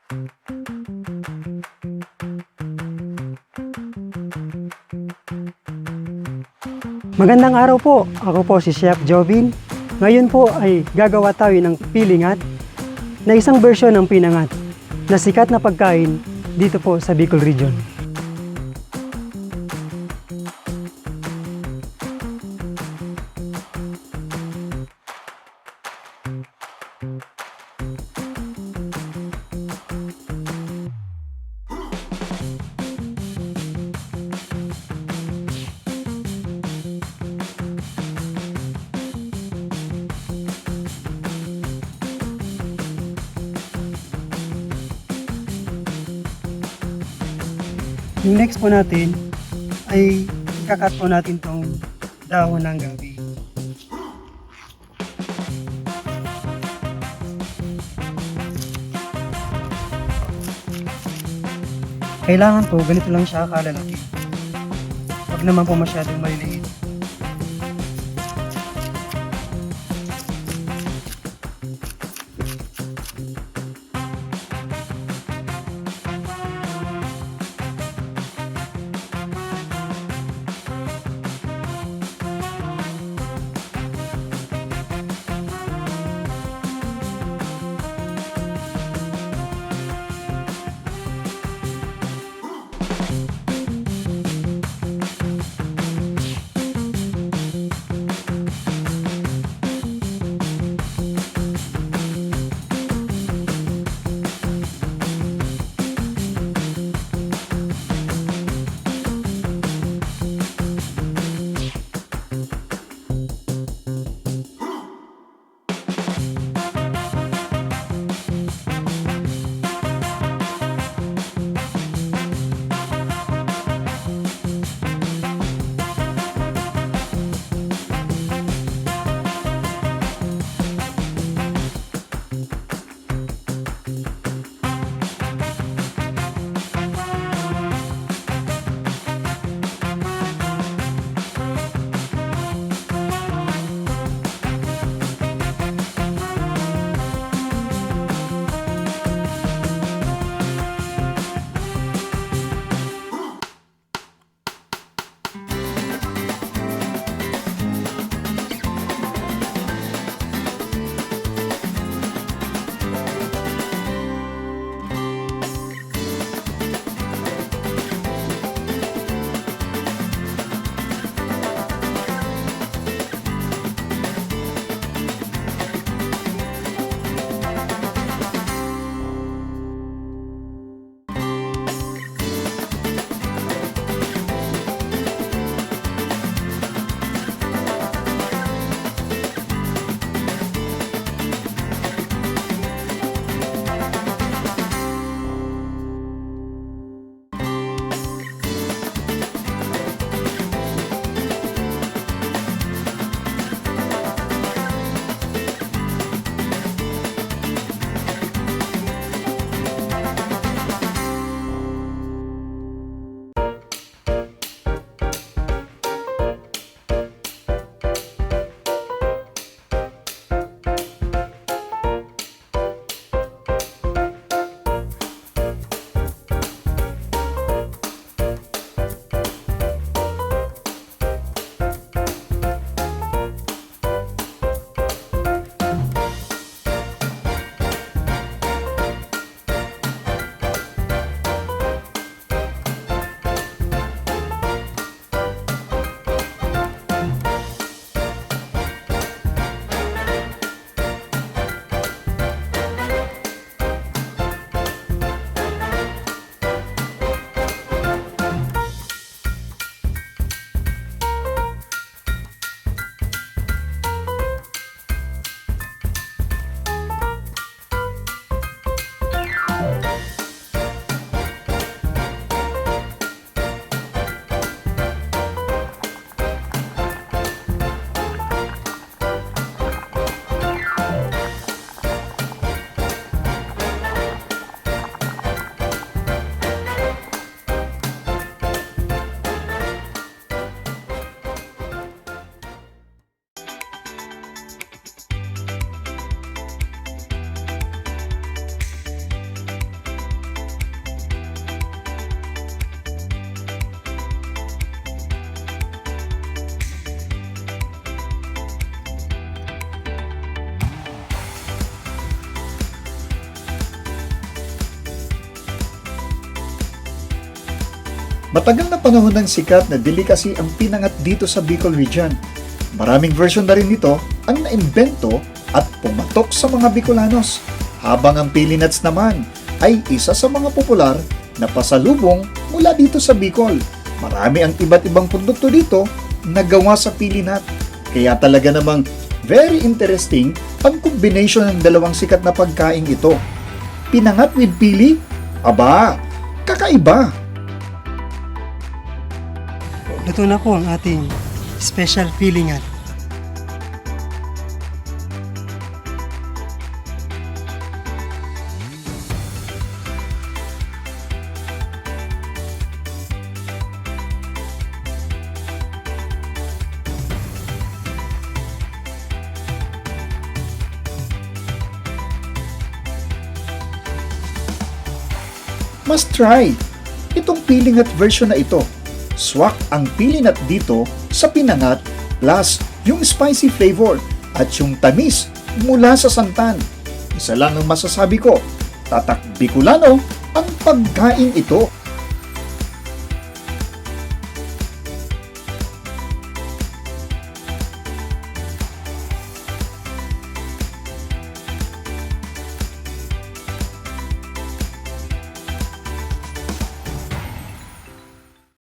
Magandang araw po. Ako po si Chef Jovin. Ngayon po ay gagawa tayo ng pilingat na isang version ng pinangat na sikat na pagkain dito po sa Bicol Region. Yung next po natin ay ikakat po natin tong dahon ng gabi. Kailangan po ganito lang siya kalalaki. Huwag naman po masyadong maliliit. Matagal na panahon ng sikat na delicacy ang pinangat dito sa Bicol region. Maraming version na rin nito ang naimbento at pumatok sa mga Bicolanos. Habang ang pili nuts naman ay isa sa mga popular na pasalubong mula dito sa Bicol. Marami ang iba't ibang produkto dito na gawa sa pili nut. Kaya talaga namang very interesting ang combination ng dalawang sikat na pagkain ito. Pinangat with pili? Aba, kakaiba! Luto na po ang ating special pilingat. Must try! Itong pilingat version na ito. Swak ang pilinat dito sa pinangat plus yung spicy flavor at yung tamis mula sa santan. Isa lang ang masasabi ko, tatak Bicolano ang pagkain ito.